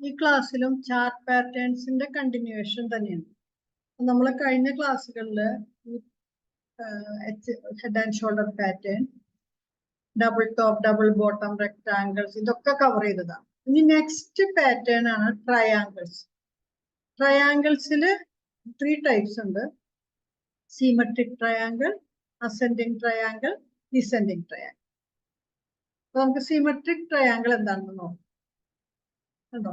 ഈ ക്ലാസ്സിലും chart പാറ്റേൺസിന്റെ continuation തന്നെയാണ്. നമ്മൾ കഴിഞ്ഞ ക്ലാസ്സുകളിൽ head and shoulder pattern, double top, double bottom, rectangles ഇതൊക്കെ കവർ ചെയ്തതാണ്. ഇനി നെക്സ്റ്റ് പാറ്റേൺ ആണ് ട്രയാങ്കിൾസ്. ട്രയാങ്കിൾസിൽ 3 ടൈപ്സ് ഉണ്ട്: symmetric triangle, ascending triangle, descending triangle. അപ്പൊ നമുക്ക് സിമെട്രിക് ട്രയാങ്കിൾ എന്താണെന്ന് നോക്കാം. കണ്ടോ,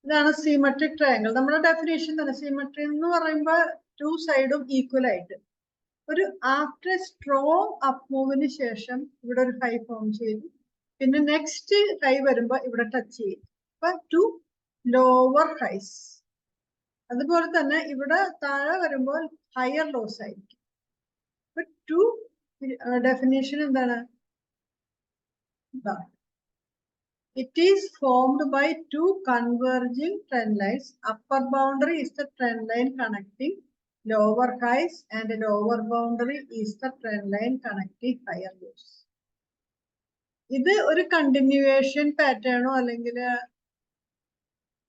ഇതാണ് സിമെട്രിക് ട്രയാങ്കിൾ. നമ്മുടെ ഡെഫിനേഷൻ തന്നെ സിമെട്രി എന്ന് പറയുമ്പോൾ 2 സൈഡും ഈക്വൽ ആയിട്ട് ഒരു ആഫ്റ്റർ സ്ട്രോങ് അപ്പ് മൂവിന് ശേഷം ഇവിടെ ഒരു ഹൈ ഫോം ചെയ്തു, പിന്നെ നെക്സ്റ്റ് ഹൈ വരുമ്പോ ഇവിടെ ടച്ച് ചെയ്യും. അപ്പൊ 2 ലോവർ ഹൈസ്. അതുപോലെ തന്നെ ഇവിടെ താഴെ വരുമ്പോൾ ഹയർ ലോസ് ആയിരിക്കും. അപ്പൊ 2 ഡെഫിനേഷൻ എന്താണ്? It is formed by 2 converging trend lines. Upper boundary is the trend line connecting lower highs and the lower boundary is the trend line connecting higher lows. ഇത് ഒരു കണ്ടിന്യൂവേഷൻ പാറ്റേണോ അല്ലെങ്കിൽ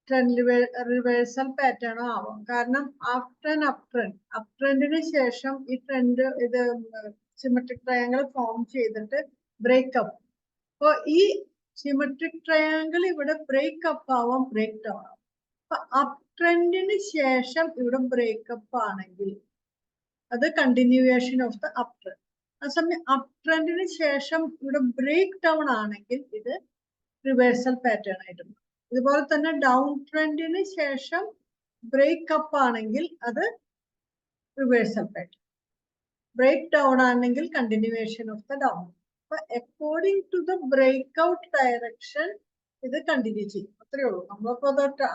trend reversal പാറ്റേണോ ആവാം. കാരണം after an up ട്രെൻഡിന് ശേഷം ഈ trend ഇത് symmetric triangle form ചെയ്തിട്ട് ബ്രേക്കപ്പ്. അപ്പോൾ ഈ സിമെട്രിക് ട്രയാങ്കിൾ ഇവിടെ ബ്രേക്കപ്പ് ആവാം, ബ്രേക്ക് ഡൗൺ ആവാം. അപ്പൊ അപ് ട്രെൻഡിന് ശേഷം ഇവിടെ ബ്രേക്കപ്പ് ആണെങ്കിൽ അത് continuation of the up trend. അതേസമയം അപ് ട്രെൻഡിന് ശേഷം ഇവിടെ ബ്രേക്ക് ഡൗൺ ആണെങ്കിൽ ഇത് റിവേഴ്സൽ പാറ്റേൺ ആയിട്ട് മാറും. ഇതുപോലെ തന്നെ ഡൗൺ ട്രെൻഡിന് ശേഷം ബ്രേക്കപ്പ് ആണെങ്കിൽ അത് റിവേഴ്സൽ പാറ്റേൺ. ബ്രേക്ക് ഡൗൺ ആണെങ്കിൽ കണ്ടിന്യൂവേഷൻ ഓഫ് ദ ഡൗൺ. അപ്പൊ according to the breakout direction ഇത് കണ്ടിന്യൂ ചെയ്യും. അത്രയേ ഉള്ളൂ. നമ്മളിപ്പോ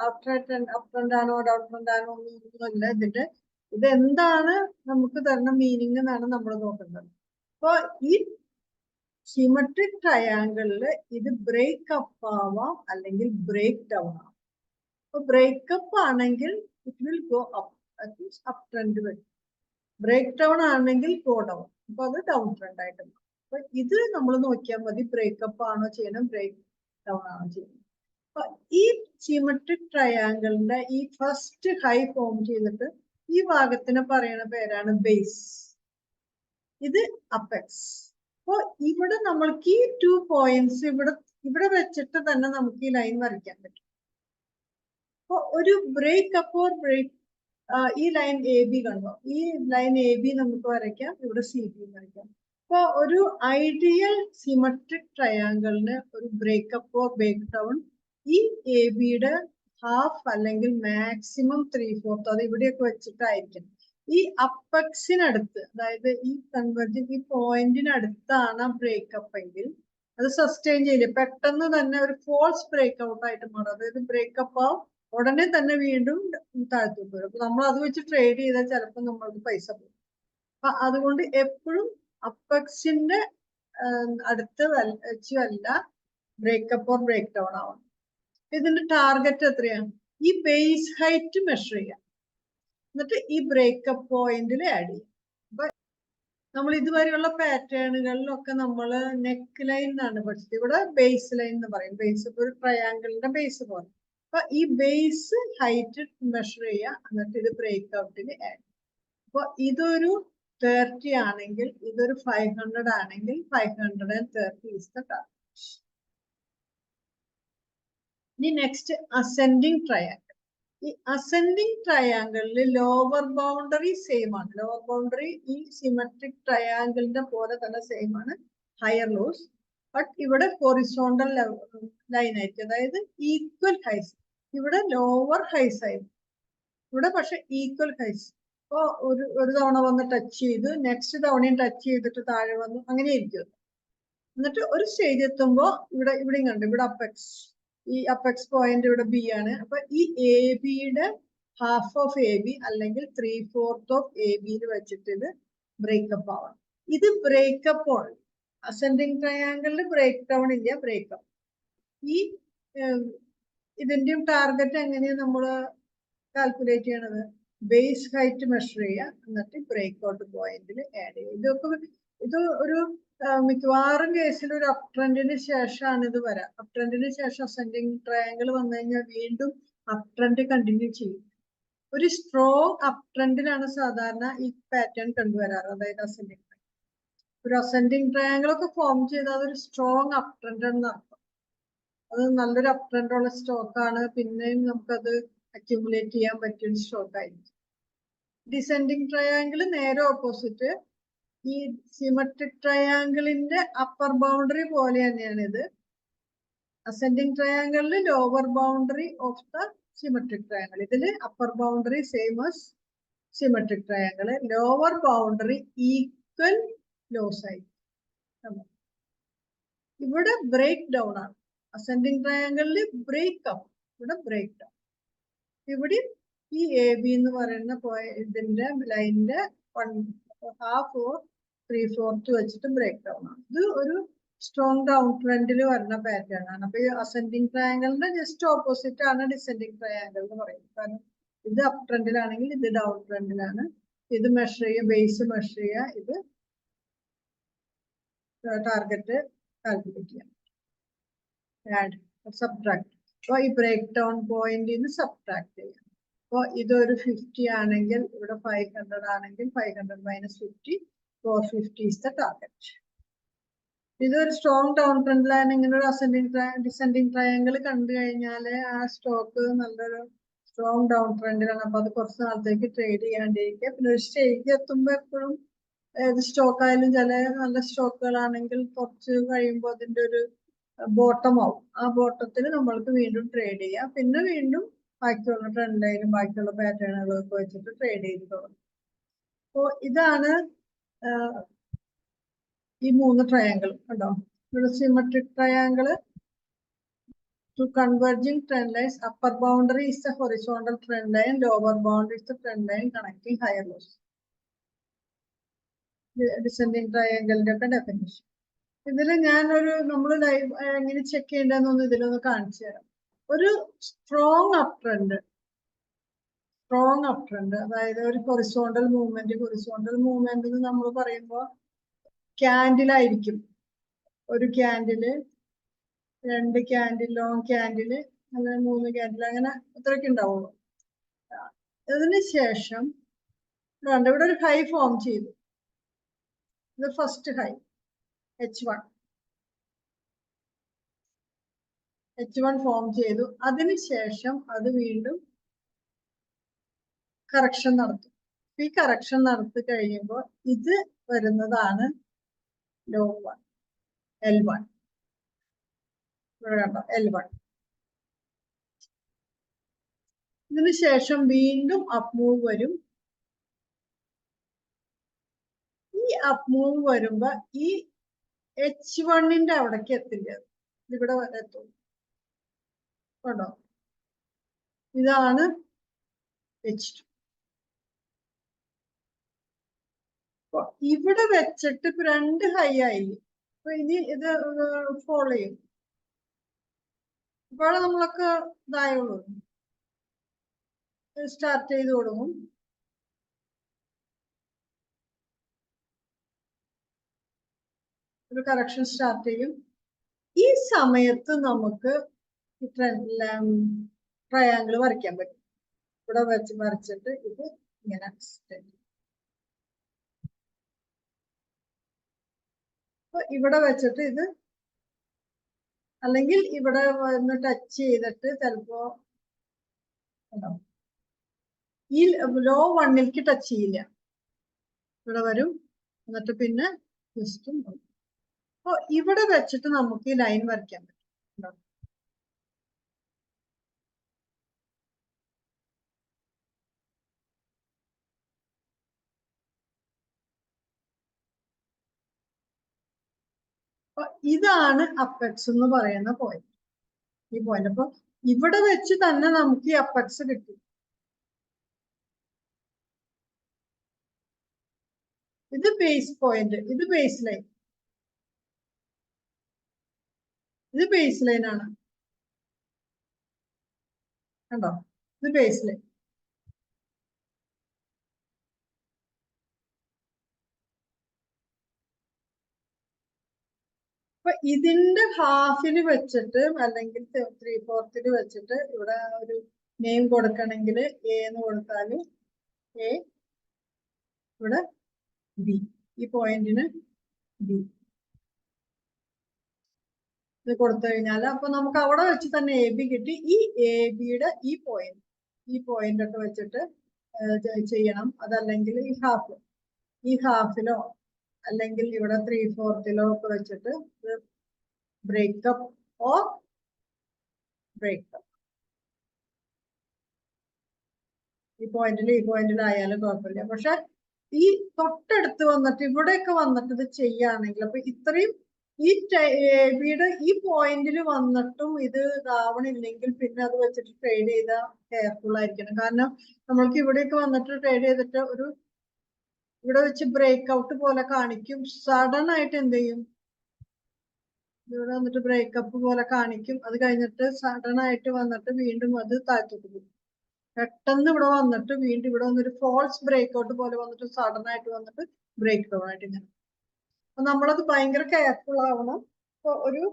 അപ് ട്രെൻഡ് ആണോ ഡൗൺ ട്രെൻഡ് ആണോ ഒന്നുമില്ല. ഇതിന്റെ ഇത് എന്താണ് നമുക്ക് തരുന്ന മീനിങ് എന്നാണ് നമ്മൾ നോക്കേണ്ടത്. അപ്പൊ ഈ സിമെട്രിക് ട്രയാങ്കിളില് ഇത് ബ്രേക്കപ്പ് ആവാം അല്ലെങ്കിൽ ബ്രേക്ക് ഡൗൺ ആവാം. അപ്പൊ ബ്രേക്കപ്പ് ആണെങ്കിൽ it will go up, up trend വരും. ബ്രേക്ക് ഡൗൺ ആണെങ്കിൽ ഗോ ഡൗൺ. അപ്പൊ അത് ഡൗൺ ട്രെൻഡ് ആയിട്ട് മാറും. അപ്പൊ ഇത് നമ്മൾ നോക്കിയാൽ മതി, ബ്രേക്കപ്പ് ആണോ ചെയ്യണം, ബ്രേക്ക് ഡൗൺ ആണോ ചെയ്യണം. അപ്പൊ ഈ സിമെട്രിക് ട്രയാങ്കിളിന്റെ ഈ ഫസ്റ്റ് ഹൈ ഫോം ചെയ്തിട്ട് ഈ ഭാഗത്തിന് പറയുന്ന പേരാണ് ബേസ്. ഇത് അപ്പെക്സ്. അപ്പൊ ഇവിടെ നമ്മൾക്ക് ഈ 2 പോയിന്റ്സ് ഇവിടെ വെച്ചിട്ട് തന്നെ നമുക്ക് ഈ ലൈൻ വരയ്ക്കാൻ പറ്റും. അപ്പൊ ഒരു ബ്രേക്കപ്പ് ഓർ ബ്രേക്ക്, ഈ ലൈൻ എ ബി കണ്ടോ, ഈ ലൈൻ എ ബി നമുക്ക് വരയ്ക്കാം, ഇവിടെ സി ബി വരയ്ക്കാം. അപ്പൊ ഒരു ഐഡിയൽ സിമെട്രിക് ട്രയാങ്കിളിന് ഒരു ബ്രേക്കപ്പ് ഓർ ബ്രേക്ക് ഡൗൺ ഈ എ ബിയുടെ ഹാഫ് അല്ലെങ്കിൽ മാക്സിമം 3/4 അത് ഇവിടെയൊക്കെ വെച്ചിട്ടായിരിക്കും. ഈ അപ്പെക്സിനടുത്ത്, അതായത് ഈ കൺവെർജിങ് ഈ പോയിന്റിനടുത്താണ് ബ്രേക്കപ്പ് എങ്കിൽ അത് സസ്റ്റെയിൻ ചെയ്യില്ല. പെട്ടെന്ന് തന്നെ ഒരു ഫോൾസ് ബ്രേക്ക്ഔട്ട് ആയിട്ട് മാറും. അതായത് ബ്രേക്കപ്പ് ആവും, ഉടനെ തന്നെ വീണ്ടും താഴ്ത്തോട്ട് വരും. അപ്പൊ നമ്മൾ അത് വെച്ച് ട്രേഡ് ചെയ്താൽ ചിലപ്പോൾ നമ്മൾക്ക് പൈസ പോകും. അപ്പൊ അതുകൊണ്ട് എപ്പോഴും അപ്പെക്സിന്റെ അടുത്ത് വെച്ചല്ല ബ്രേക്കപ്പ് ഓർ ബ്രേക്ക് ഡൗൺ ആവണം. ഇതിന്റെ ടാർഗറ്റ് എത്രയാണ്? ഈ ബേസ് ഹൈറ്റ് മെഷർ ചെയ്യാം, എന്നിട്ട് ഈ ബ്രേക്കപ്പ് പോയിന്റിൽ ആഡ് ചെയ്യും. അപ്പൊ നമ്മൾ ഇതുവരെയുള്ള പാറ്റേണുകളിലൊക്കെ നമ്മൾ നെക്ക് ലൈൻ എന്നാണ് പഠിച്ചത്. ഇവിടെ ബേസ് ലൈൻ എന്ന് പറയും. ബേസ് ഒരു ട്രയാങ്കിളിന്റെ ബേസ് പോലെ. അപ്പൊ ഈ ബേസ് ഹൈറ്റ് മെഷർ ചെയ്യുക, എന്നിട്ട് ഇത് ബ്രേക്ക്ഔട്ടിന് ആഡ്. അപ്പൊ ഇതൊരു 30 ആണെങ്കിൽ ഇതൊരു 500 ആണെങ്കിൽ 530 ഈസ് ദ ടാർഗറ്റ്. ഇനി നെക്സ്റ്റ് അസെൻഡിങ് ട്രയാങ്കിൾ. ഈ അസെൻഡിങ് ട്രയാങ്കിളിൽ ലോവർ ബൗണ്ടറി സെയിം ആണ്. ലോവർ ബൗണ്ടറി ഈ സിമെട്രിക് ട്രയാങ്കിളിന്റെ പോലെ തന്നെ സെയിം ആണ്, ഹയർ ലോസ്. ബട്ട് ഇവിടെ ഹൊറിസോണ്ടൽ ലൈൻ ആയിരിക്കും, അതായത് ഈക്വൽ ഹൈസ്. ഇവിടെ ലോവർ ഹൈസ് ആയിരുന്നു, ഇവിടെ പക്ഷെ ഈക്വൽ ഹൈസ്. അപ്പൊ ഒരു തവണ വന്ന് ടച്ച് ചെയ്ത് നെക്സ്റ്റ് തവണയും ടച്ച് ചെയ്തിട്ട് താഴെ വന്നു, അങ്ങനെ ഇരിക്കും. എന്നിട്ട് ഒരു സ്റ്റേജ് എത്തുമ്പോ ഇവിടെയും കണ്ടു, ഇവിടെ അപ്പെക്സ്, ഈ അപ്പെക്സ് പോയിന്റ് ഇവിടെ ബി ആണ്. അപ്പൊ ഈ എ ബിയുടെ ഹാഫ് ഓഫ് എ ബി അല്ലെങ്കിൽ 3/4 ഓഫ് എ ബിയിൽ വെച്ചിട്ട് ഇത് ബ്രേക്കപ്പ് ആവണം. ഇത് ബ്രേക്കപ്പ് ആണ്. അസെൻഡിങ് ട്രയാങ്കിളിൽ ബ്രേക്ക് ഡൗൺ ഇല്ല, ബ്രേക്കപ്പ്. ഈ ഇതിന്റെയും ടാർഗറ്റ് എങ്ങനെയാണ് നമ്മൾ കാൽക്കുലേറ്റ് ചെയ്യണത്? ബേസ് ഹൈറ്റ് മെഷർ ചെയ്യുക, എന്നിട്ട് ബ്രേക്ക് ഔട്ട് പോയിന്റിൽ ആഡ് ചെയ്യുക. ഇത് ഒരു മിക്കവാറും കേസിൽ ഒരു അപ് ട്രെൻഡിന് ശേഷമാണ് ഇത് വരാം. അപ് ട്രെൻഡിന് ശേഷം അസെൻഡിങ് ട്രയാങ്കിൾ വന്നു കഴിഞ്ഞാൽ വീണ്ടും അപ് ട്രെൻഡ് കണ്ടിന്യൂ ചെയ്യും. ഒരു സ്ട്രോങ് അപ് ട്രെൻഡിലാണ് സാധാരണ ഈ പാറ്റേൺ കണ്ടുവരാറ്, അതായത് അസെൻഡിങ്. ഒരു അസെൻഡിങ് ട്രയാങ്കിൾ ഒക്കെ ഫോം ചെയ്താൽ അതൊരു സ്ട്രോങ് അപ് ട്രെൻഡ് എന്ന് അർത്ഥം. അത് നല്ലൊരു അപ് ട്രെൻഡ് ഉള്ള സ്റ്റോക്കാണ്. പിന്നെയും നമുക്കത് അക്യുമുലേറ്റ് ചെയ്യാൻ പറ്റിയ സ്റ്റോക്ക് ആയിരിക്കും. ഡിസെൻഡിങ് ട്രയാങ്കിൾ നേരെ ഓപ്പോസിറ്റ്. ഈ സിമെട്രിക് ട്രയാങ്കിളിന്റെ അപ്പർ ബൗണ്ടറി പോലെ തന്നെയാണ് ഇത്. അസെൻഡിങ് ട്രയാങ്കിളിൽ lower boundary of the symmetric triangle. ഇതിൽ upper boundary same as symmetric triangle, lower boundary equal lows ആയി. ഇവിടെ ബ്രേക്ക് ഡൗൺ ആണ്. അസെൻഡിങ് ട്രയാങ്കിളിൽ ബ്രേക്ക് അപ്പ്, ഇവിടെ ബ്രേക്ക് ഡൗൺ. ഇവിടെ ഈ എ ബി എന്ന് പറയുന്ന ഇതിന്റെ ലൈനിന്റെ 1/2 or 3/4 വെച്ചിട്ട് ബ്രേക്ക് ഡൗൺ ആണ്. ഇത് ഒരു സ്ട്രോങ് ഡൗൺ ട്രെൻഡിൽ വരുന്ന പാറ്റേൺ ആണ്. അപ്പൊ ഈ അസെൻഡിങ് ട്രയാങ്കിളിന്റെ ജസ്റ്റ് ഓപ്പോസിറ്റ് ആണ് ഡിസെൻഡിങ് ട്രയാങ്കിൾ എന്ന് പറയുന്നത്. കാരണം ഇത് അപ് ട്രെൻഡിലാണെങ്കിൽ ഇത് ഡൗൺ ട്രെൻഡിലാണ്. ഇത് മെഷർ ചെയ്യുക, ബേസ് മെഷർ ചെയ്യുക, ഇത് ടാർഗറ്റ് കാൽക്കുലേറ്റ് ചെയ്യാം. Add subtract. അപ്പൊ ഈ ബ്രേക്ക് ഡൗൺ പോയിന്റിൽ സബ്ട്രാക്ട് ചെയ്യാം. അപ്പോൾ ഇതൊരു 50 ആണെങ്കിൽ ഇവിടെ 500 ആണെങ്കിൽ 500 - 50, 450 is the target. ഇതൊരു സ്ട്രോങ് ഡൗൺ ട്രെൻഡിലാണ്. ഇങ്ങനെ ഒരു ഡിസെൻഡിങ് ട്രയാങ്കിൾ കണ്ടു കഴിഞ്ഞാൽ ആ സ്റ്റോക്ക് നല്ലൊരു സ്ട്രോങ് ഡൗൺ ട്രെൻഡിലാണ്. അപ്പൊ അത് കുറച്ച് നാളത്തേക്ക് ട്രേഡ് ചെയ്യാണ്ടിരിക്കുക. പിന്നെ ഒരു സ്റ്റേജ് എത്തുമ്പോൾ എപ്പോഴും ഏത് സ്റ്റോക്ക് ആയാലും ചില നല്ല സ്റ്റോക്കുകളാണെങ്കിൽ കുറച്ച് കഴിയുമ്പോൾ അതിന്റെ ഒരു ബോട്ടം ആവും. ആ ബോട്ടത്തിൽ നമ്മൾക്ക് വീണ്ടും ട്രേഡ് ചെയ്യാം. പിന്നെ വീണ്ടും ബാക്കിയുള്ള ട്രെൻഡ് ലൈനും ബാക്കിയുള്ള പാറ്റേണുകളൊക്കെ വെച്ചിട്ട് ട്രേഡ് ചെയ്ത് തുടങ്ങും. അപ്പോൾ ഇതാണ് ഈ 3 ട്രയാങ്കിൾ കണ്ടോ. ഇവിടെ symmetric triangle to converging trend lines. Upper boundary is the horizontal trend line, lower boundary is the trend line connecting higher lows. Descending triangle definition. ഇതിൽ ഞാനൊരു നമ്മൾ ലൈവ് എങ്ങനെ ചെക്ക് ചെയ്യേണ്ടതെന്നൊന്ന് ഇതിലൊന്ന് കാണിച്ചു തരാം. ഒരു സ്ട്രോങ് അപ് ട്രെൻഡ്, അതായത് ഒരു ഹൊറിസോണ്ടൽ മൂവ്മെന്റ് നമ്മൾ പറയുമ്പോൾ ക്യാൻഡിലായിരിക്കും. ഒരു ക്യാൻഡില്, 2 ക്യാൻഡിൽ, ലോങ് ക്യാൻഡില്, അങ്ങനെ 3 ക്യാൻഡിൽ, അങ്ങനെ അത്രയൊക്കെ ഉണ്ടാവുള്ളൂ. അതിന് ശേഷം ഇവിടെ ഒരു ഹൈ ഫോം ചെയ്തു. ഇത് ഫസ്റ്റ് ഹൈ H1 ഫോം ചെയ്തു. അതിനുശേഷം അത് വീണ്ടും കറക്ഷൻ നടത്തും. ഈ കറക്ഷൻ നടത്തി കഴിയുമ്പോൾ ഇത് വരുന്നതാണ് ലോ 1, L1. L1. ഇതിനുശേഷം വീണ്ടും അപ്പ് മൂവ് വരും. ഈ അപ്പ് മൂവ് വരുമ്പോ ഈ H1ന്റെ അവിടേക്ക് എത്തില്ല, ഇവിടെ വരെ എത്തും. കേട്ടോ, ഇതാണ് H2. ഇവിടെ വെച്ചിട്ട് ഇപ്പൊ 2 ഹൈ ആയി. അപ്പൊ ഇനി ഇത് ഫോളോ ചെയ്യും. ഇപ്പോൾ നമ്മളൊക്കെ ഇതായുള്ളൂ, സ്റ്റാർട്ട് ചെയ്ത് കൊടുക്കും. ഒരു കറക്ഷൻ സ്റ്റാർട്ട് ചെയ്യും. ഈ സമയത്ത് നമുക്ക് ട്രയാങ്കിൾ വരയ്ക്കാൻ പറ്റും. ഇവിടെ വെച്ച് വരച്ചിട്ട് ഇത് ഇങ്ങനെ ഇവിടെ വെച്ചിട്ട് ഇത്, അല്ലെങ്കിൽ ഇവിടെ വന്ന് ടച്ച് ചെയ്തിട്ട് ചിലപ്പോ ഈ ലോ 1ലേക്ക് ടച്ച് ചെയ്യില്ല, ഇവിടെ വരും. എന്നിട്ട് പിന്നെ ജസ്റ്റ് അപ്പൊ ഇവിടെ വെച്ചിട്ട് നമുക്ക് ഈ ലൈൻ വരയ്ക്കാൻ പറ്റും. അപ്പൊ ഇതാണ് അപ്പെക്സ് എന്ന് പറയുന്ന പോയിന്റ്. ഈ പോയിന്റ് അപ്പൊ ഇവിടെ വെച്ച് തന്നെ നമുക്ക് ഈ അപ്പെക്സ് കിട്ടും. ഇത് ബേസ് പോയിന്റ്, ഇത് ബേസ് ലൈൻ, ഇത് ബേസ് ലൈൻ ആണ്. കണ്ടോ, ഇത് ബേസ് ലൈൻ. ഇതിന്റെ ഹാഫിന് വെച്ചിട്ട് അല്ലെങ്കിൽ 3/4 വെച്ചിട്ട് ഇവിടെ ഒരു നെയിം കൊടുക്കണമെങ്കിൽ എ എന്ന് കൊടുത്താൽ എ, ഇവിടെ ബി, ഈ പോയിന്റിന് ബി ഇത് കൊടുത്തു കഴിഞ്ഞാൽ അപ്പൊ നമുക്ക് അവിടെ വെച്ച് തന്നെ എ ബി കിട്ടി. ഈ എ ബിയുടെ ഈ പോയിന്റ് ഒക്കെ വെച്ചിട്ട് ചെയ്യണം. അതല്ലെങ്കിൽ ഈ ഹാഫിലോ അല്ലെങ്കിൽ ഇവിടെ 3/4 ഒക്കെ വെച്ചിട്ട് ബ്രേക്കപ്പ് ഓർ ബ്രേക്കപ്പ്. ഈ പോയിന്റിലായാലും കുഴപ്പമില്ല. പക്ഷെ ഈ തൊട്ടടുത്ത് വന്നിട്ട് ഇവിടെയൊക്കെ വന്നിട്ട് ഇത് ചെയ്യുകയാണെങ്കിൽ അപ്പൊ ഇത്രയും ഈ ബിയുടെ ഈ പോയിന്റിൽ വന്നിട്ടും ഇത് ഇതാവണില്ലെങ്കിൽ പിന്നെ അത് വെച്ചിട്ട് ട്രേഡ് ചെയ്താൽ കെയർഫുൾ ആയിരിക്കണം. കാരണം നമ്മൾക്ക് ഇവിടെയൊക്കെ വന്നിട്ട് ട്രേഡ് ചെയ്തിട്ട് ഒരു ഇവിടെ വെച്ച് ബ്രേക്ക് ഔട്ട് പോലെ കാണിക്കും. സഡൻ ആയിട്ട് എന്ത് ചെയ്യും, ഇവിടെ വന്നിട്ട് ബ്രേക്കപ്പ് പോലെ കാണിക്കും. അത് കഴിഞ്ഞിട്ട് സഡൻ ആയിട്ട് വന്നിട്ട് വീണ്ടും അത് താഴ്ത്തോട്ട് പോകും. പെട്ടെന്ന് ഇവിടെ വന്നിട്ട് വീണ്ടും ഇവിടെ വന്നൊരു ഫോൾസ് ബ്രേക്ക് ഔട്ട് പോലെ വന്നിട്ട് സഡൻ ആയിട്ട് വന്നിട്ട് ബ്രേക്ക് ഡൗൺ ആയിട്ട് ഇങ്ങനെ. അപ്പൊ നമ്മളത് ഭയങ്കര കെയർഫുൾ ആവണം. അപ്പൊ ഒരു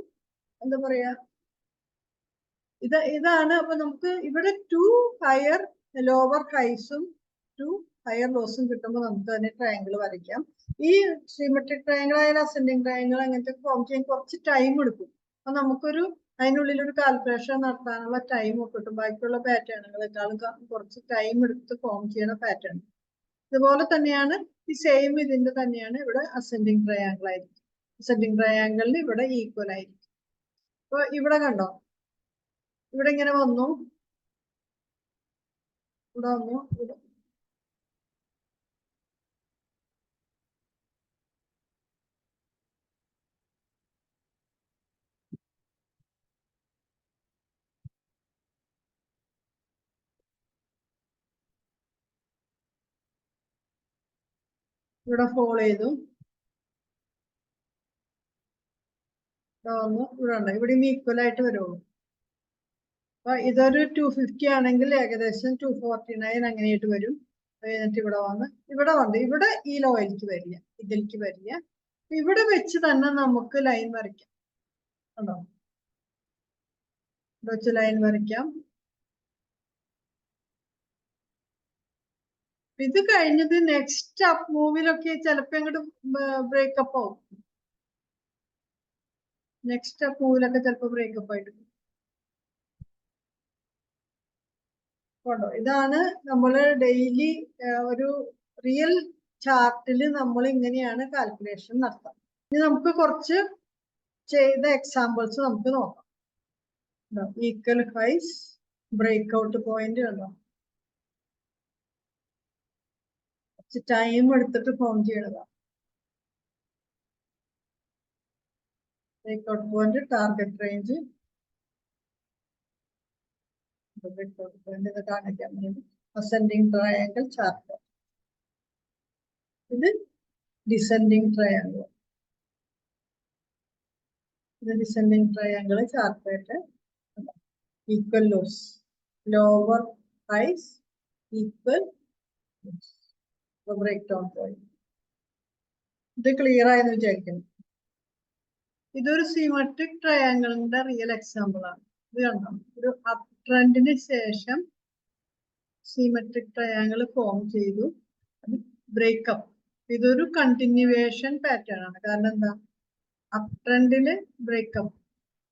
എന്താ പറയാ, ഇതാണ്. അപ്പൊ നമുക്ക് ഇവിടെ 2 ഹയർ ലോവർ ഹൈസും 2 ഹയർ ലോസും കിട്ടുമ്പോൾ നമുക്ക് തന്നെ ട്രയാങ്കിൾ വരയ്ക്കാം. ഈ സിമെട്രിക് ട്രയാങ്കിൾ ആയാലും അസെൻഡിങ് ട്രയാങ്കിൾ അങ്ങനത്തെ ഫോം ചെയ്യാൻ കുറച്ച് ടൈം എടുക്കും. അപ്പൊ നമുക്കൊരു അതിനുള്ളിൽ ഒരു കാൽക്കുലേഷൻ നടത്താനുള്ള ടൈം ഒക്കെ കിട്ടും. ബാക്കിയുള്ള പാറ്റേണുകളെക്കാളും കുറച്ച് ടൈം എടുത്ത് ഫോം ചെയ്യുന്ന പാറ്റേൺ. ഇതുപോലെ തന്നെയാണ് ഈ സെയിം ഇതിന്റെ തന്നെയാണ് ഇവിടെ അസെൻഡിങ് ട്രയാങ്കിൾ ആയിരിക്കും. അസെൻഡിങ് ട്രയാങ്കിളിന് ഇവിടെ ഈക്വൽ ആയിരിക്കും. അപ്പൊ ഇവിടെ കണ്ടോ, ഇവിടെ ഇങ്ങനെ വന്നു, ഇവിടെ വന്നു, ഇവിടെ ഫോൾ ചെയ്തു, ഇവിടെ ഉണ്ട്. ഇവിടെ ഈക്വൽ ആയിട്ട് വരുള്ളൂ. അപ്പൊ ഇതൊരു 250 ആണെങ്കിൽ ഏകദേശം 249 അങ്ങനെയായിട്ട് വരും. എന്നിട്ട് ഇവിടെ വന്ന് ഇവിടെ ഈ ലോയിലേക്ക് വരില്ല, ഇതിലേക്ക് വരില്ല. ഇവിടെ വെച്ച് തന്നെ നമുക്ക് ലൈൻ വരയ്ക്കാം. കണ്ടോ, ഇവിടെ വെച്ച് ലൈൻ വരയ്ക്കാം. ഇത് കഴിഞ്ഞത് നെക്സ്റ്റ് അപ്പ് മൂവിലൊക്കെ ചിലപ്പോ അങ്ങോട്ട് ബ്രേക്കപ്പ് ആവും. നെക്സ്റ്റ് അപ്പ് മൂവിലൊക്കെ ചിലപ്പോ ബ്രേക്കപ്പ് ആയിട്ട് കൊണ്ടോ. ഇതാണ് നമ്മൾ ഡെയിലി ഒരു റിയൽ ചാർട്ടിൽ നമ്മൾ ഇങ്ങനെയാണ് കാൽക്കുലേഷൻ നടത്താം. ഇനി നമുക്ക് കുറച്ച് ചെയ്ത എക്സാമ്പിൾസ് നമുക്ക് നോക്കാം. Equal highs, break out point കണ്ടോ, കുറച്ച് ടൈം എടുത്തിട്ട് ഫോം ചെയ്യണതാണ്. Break out point, target range, break out point ഇത് കാണിക്കാൻ വേണ്ടി അസെൻഡിങ് ട്രയാങ്കിൾ ചാർട്ട്. ഇത് ഡിസെൻഡിങ് ട്രയാങ്കിൾ. ഇത് ഡിസെൻഡിങ് ട്രയാങ്കിൾ ചാർട്ടായിട്ട് equal lows, lower highs, equal break down point. ഇത് ക്ലിയർ ആയെന്ന് വിചാരിക്കുന്നു. ഇതൊരു സിമെട്രിക് ട്രയാങ്കിളിന്റെ റിയൽ എക്സാമ്പിൾ ആണ്. ഇത് കണ്ടോ, ഒരു അപ് ട്രെൻഡിന് ശേഷം സിമെട്രിക് ട്രയാങ്കിൾ ഫോം ചെയ്തു, അത് ബ്രേക്കപ്പ്. ഇതൊരു കണ്ടിന്യൂവേഷൻ പാറ്റേൺ ആണ്. കാരണം എന്താ, അപ് ട്രെൻഡില് ബ്രേക്കപ്പ്,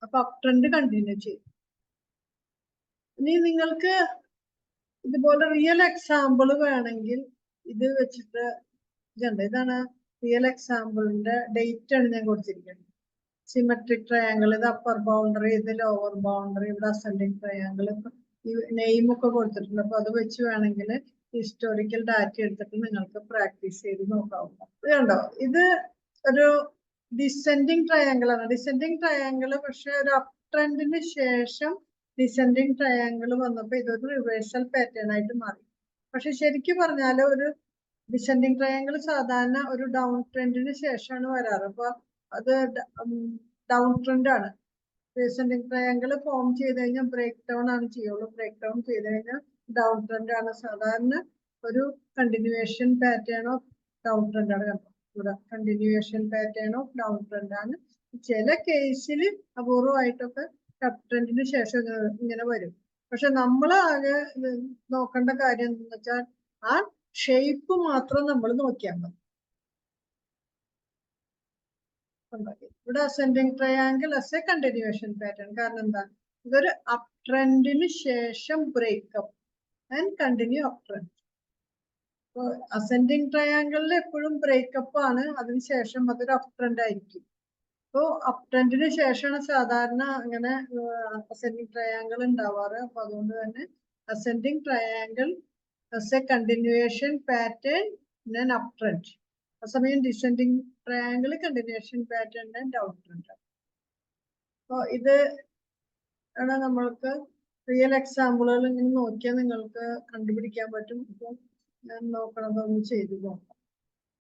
അപ്പൊ അപ് ട്രെൻഡ് കണ്ടിന്യൂ ചെയ്യും. ഇനി നിങ്ങൾക്ക് ഇതുപോലെ റിയൽ എക്സാമ്പിൾ വേണമെങ്കിൽ ഇത് വെച്ചിട്ട് ഇതാണ് റിയൽ എക്സാമ്പിളിന്റെ ഡേറ്റ് ആണ് ഞാൻ കൊടുത്തിരിക്കുന്നത്. സിമെട്രിക് ട്രയാങ്കിൾ, ഇത് അപ്പർ ബൗണ്ടറി, ഇത് ലോവർ ബൗണ്ടറി, ഇവിടെ അസെൻഡിങ് ട്രയാങ്കിൾ, ഈ നെയിം ഒക്കെ കൊടുത്തിട്ടുണ്ട്. അപ്പൊ അത് വെച്ച് വേണമെങ്കിൽ ഹിസ്റ്റോറിക്കൽ ഡാറ്റ എടുത്തിട്ട് നിങ്ങൾക്ക് പ്രാക്ടീസ് ചെയ്ത് നോക്കാവുന്ന. ഇത് കണ്ടോ, ഇത് ഒരു ഡിസെൻഡിങ് ട്രയാങ്കിൾ ആണ്. ഡിസെൻഡിങ് ട്രയാങ്കിൾ പക്ഷെ ഒരു അപ് ട്രെൻഡിന് ശേഷം ഡിസെൻഡിങ് ട്രയാങ്കിൾ വന്നപ്പോ ഇതൊരു റിവേഴ്സൽ പാറ്റേൺ ആയിട്ട് മാറി. പക്ഷെ ശരിക്കും പറഞ്ഞാൽ ഒരു ഡിസെൻഡിങ് ട്രയാങ്കിൾ സാധാരണ ഒരു ഡൗൺ ട്രെൻഡിന് ശേഷമാണ് വരാറ്. അപ്പൊ അത് ഡൗൺ ട്രെൻഡ് ആണ്. ഡിസെൻഡിങ് ട്രയാങ്കിൾ ഫോം ചെയ്ത് കഴിഞ്ഞാൽ ബ്രേക്ക് ഡൗൺ ആണ് ചെയ്യുള്ളൂ. ബ്രേക്ക് ഡൗൺ ചെയ്ത് കഴിഞ്ഞാൽ ഡൗൺ ട്രെൻഡ് ആണ്. സാധാരണ ഒരു continuation pattern of down trend ആണ്. കണ്ടോ, ഇവിടെ continuation pattern of down trend ആണ് ചില കേസിൽ അപൂർവമായിട്ടൊക്കെ അപ് ട്രെൻഡിന് ശേഷം ഇങ്ങനെ വരും. പക്ഷെ നമ്മൾ ആകെ നോക്കേണ്ട കാര്യം എന്താണെന്ന് വെച്ചാൽ ആ ഷേപ്പ് മാത്രം നമ്മൾ നോക്കിയാൽ മതി. ഇവിടെ ascending triangle as a continuation pattern. കാരണം എന്താ, ഇതൊരു അപ് ട്രെൻഡിന് ശേഷം break up and continue up trend. Ascending ട്രയാങ്കിളിൽ എപ്പോഴും ബ്രേക്കപ്പ് ആണ്, അതിനുശേഷം അതൊരു അപ് ട്രെൻഡ് ആയിരിക്കും. അപ്പോ അപ് ട്രെൻഡിന് ശേഷമാണ് സാധാരണ അങ്ങനെ അസെൻഡിങ് ട്രയാങ്കിൾ ഉണ്ടാവാറ്. അപ്പൊ അതുകൊണ്ട് തന്നെ ascending triangle as a continuation pattern and up trend. അതേസമയം descending triangle continuation pattern and down trend. അപ്പൊ ഇത് ആണ് നമ്മൾക്ക് റിയൽ എക്സാമ്പിളുകൾ ഇങ്ങനെ നോക്കിയാൽ നിങ്ങൾക്ക് കണ്ടുപിടിക്കാൻ പറ്റും. ഇപ്പൊ ഞാൻ നോക്കണതൊന്ന് ചെയ്തു നോക്കാം.